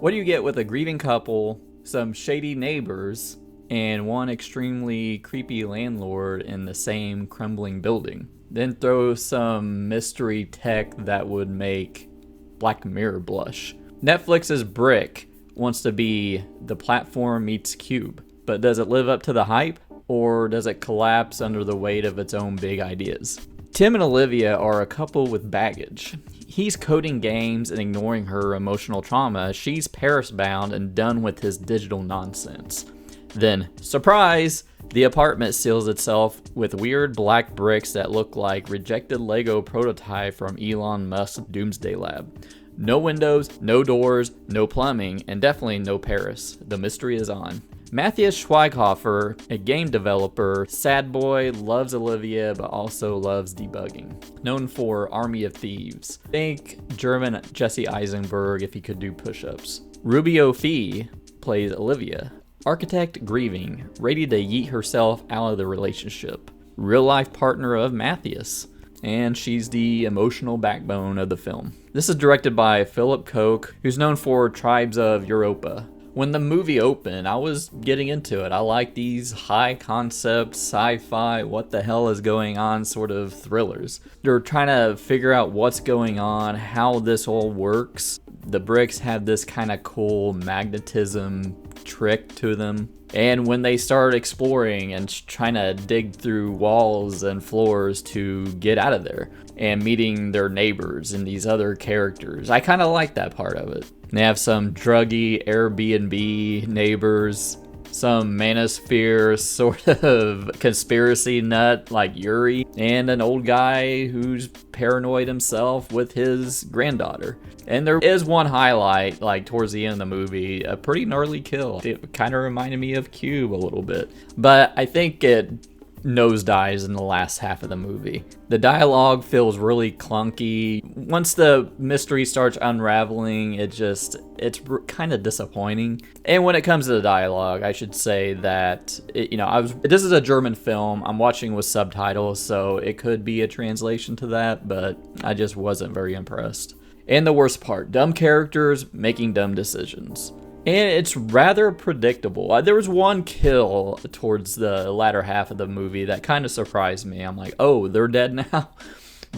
What do you get with a grieving couple, some shady neighbors, and one extremely creepy landlord in the same crumbling building? Then throw some mystery tech that would make Black Mirror blush. Netflix's Brick wants to be the platform meets Cube, but does it live up to the hype, or does it collapse under the weight of its own big ideas? Tim and Olivia are a couple with baggage. He's coding games and ignoring her emotional trauma. She's Paris-bound and done with his digital nonsense. Then, surprise! The apartment seals itself with weird black bricks that look like rejected Lego prototype from Elon Musk's Doomsday Lab. No windows, no doors, no plumbing, and definitely no Paris. The mystery is on. Matthias Schweighöfer, a game developer, sad boy, loves Olivia, but also loves debugging. Known for Army of Thieves. Think German Jesse Eisenberg if he could do push-ups. Rubio Fee plays Olivia. Architect Grieving, ready to yeet herself out of the relationship. Real-life partner of Matthias. And she's the emotional backbone of the film. This is directed by Philip Koch, who's known for Tribes of Europa. When the movie opened, I was getting into it. I like these high concept, sci-fi, what the hell is going on sort of thrillers. They're trying to figure out what's going on, how this all works. The bricks have this kind of cool magnetism trick to them. And when they start exploring and trying to dig through walls and floors to get out of there and meeting their neighbors and these other characters, I kind of like that part of it. They have some druggy Airbnb neighbors, some manosphere sort of conspiracy nut like Yuri, and an old guy who's paranoid himself with his granddaughter. And there is one highlight, like towards the end of the movie, a pretty gnarly kill. It kind of reminded me of Cube a little bit, but I think it nosedives in the last half of the movie. The dialogue feels really clunky. Once the mystery starts unraveling, it's kind of disappointing. And when it comes to the dialogue, I should say that this is a German film. I'm watching with subtitles, so it could be a translation to that, but I just wasn't very impressed. And the worst part, dumb characters making dumb decisions. And it's rather predictable. There was one kill towards the latter half of the movie that kind of surprised me. I'm like, oh, they're dead now?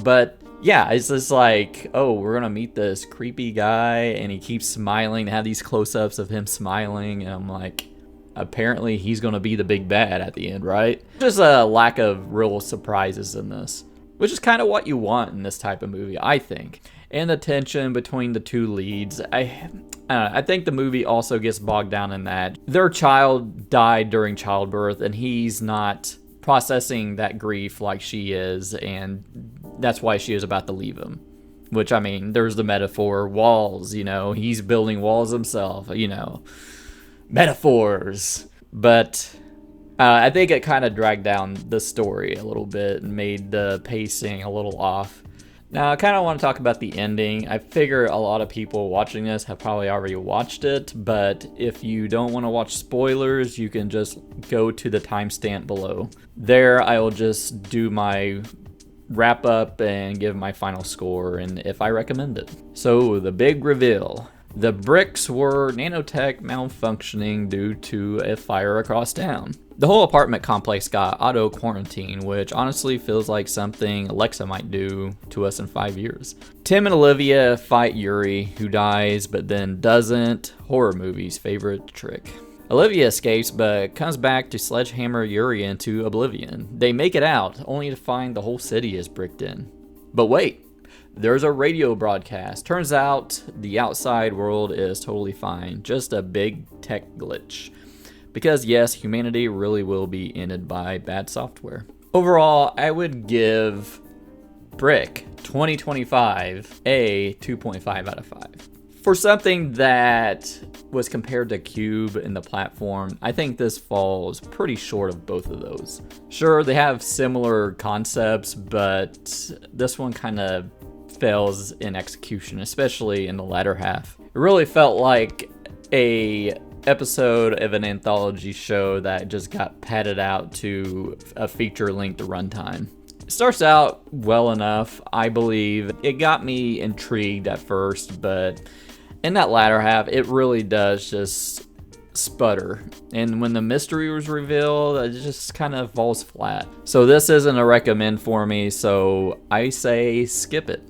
But yeah, it's just like, oh, we're going to meet this creepy guy and he keeps smiling. They have these close-ups of him smiling. And I'm like, apparently he's going to be the big bad at the end, right? Just a lack of real surprises in this, which is kind of what you want in this type of movie, I think. And the tension between the two leads. I think the movie also gets bogged down in that their child died during childbirth and he's not processing that grief like she is, and that's why she is about to leave him. Which, I mean, there's the metaphor, walls, he's building walls himself, metaphors. But I think it kind of dragged down the story a little bit and made the pacing a little off. Now, I kind of want to talk about the ending. I figure a lot of people watching this have probably already watched it, but if you don't want to watch spoilers, you can just go to the timestamp below. There, I will just do my wrap up and give my final score, and if I recommend it. So, the big reveal. The bricks were nanotech malfunctioning due to a fire across town. The whole apartment complex got auto-quarantine, which honestly feels like something Alexa might do to us in 5 years. Tim and Olivia fight Yuri, who dies but then doesn't. Horror movies' favorite trick. Olivia escapes but comes back to sledgehammer Yuri into oblivion. They make it out, only to find the whole city is bricked in. But wait! There's a radio broadcast. Turns out the outside world is totally fine, just a big tech glitch. Because yes, humanity really will be ended by bad software. Overall, I would give Brick 2025 a 2.5 out of 5. For something that was compared to Cube in the platform, I think this falls pretty short of both of those. Sure, they have similar concepts, but this one kind of fails in execution, especially in the latter half. It really felt like a episode of an anthology show that just got padded out to a feature-length runtime. It starts out well enough, I believe. It got me intrigued at first, but In that latter half, it really does just sputter. And when the mystery was revealed, it just kind of falls flat. So this isn't a recommend for me, so I say skip it.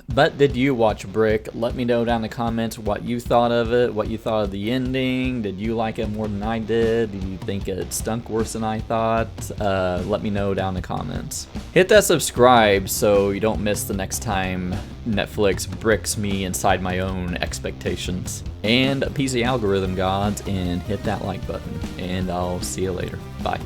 But did you watch Brick? Let me know down in the comments what you thought of it, what you thought of the ending. Did you like it more than I did? Did you think it stunk worse than I thought? Let me know down in the comments. Hit that subscribe so you don't miss the next time Netflix bricks me inside my own expectations. And appease the algorithm gods and hit that like button. And I'll see you later. Bye.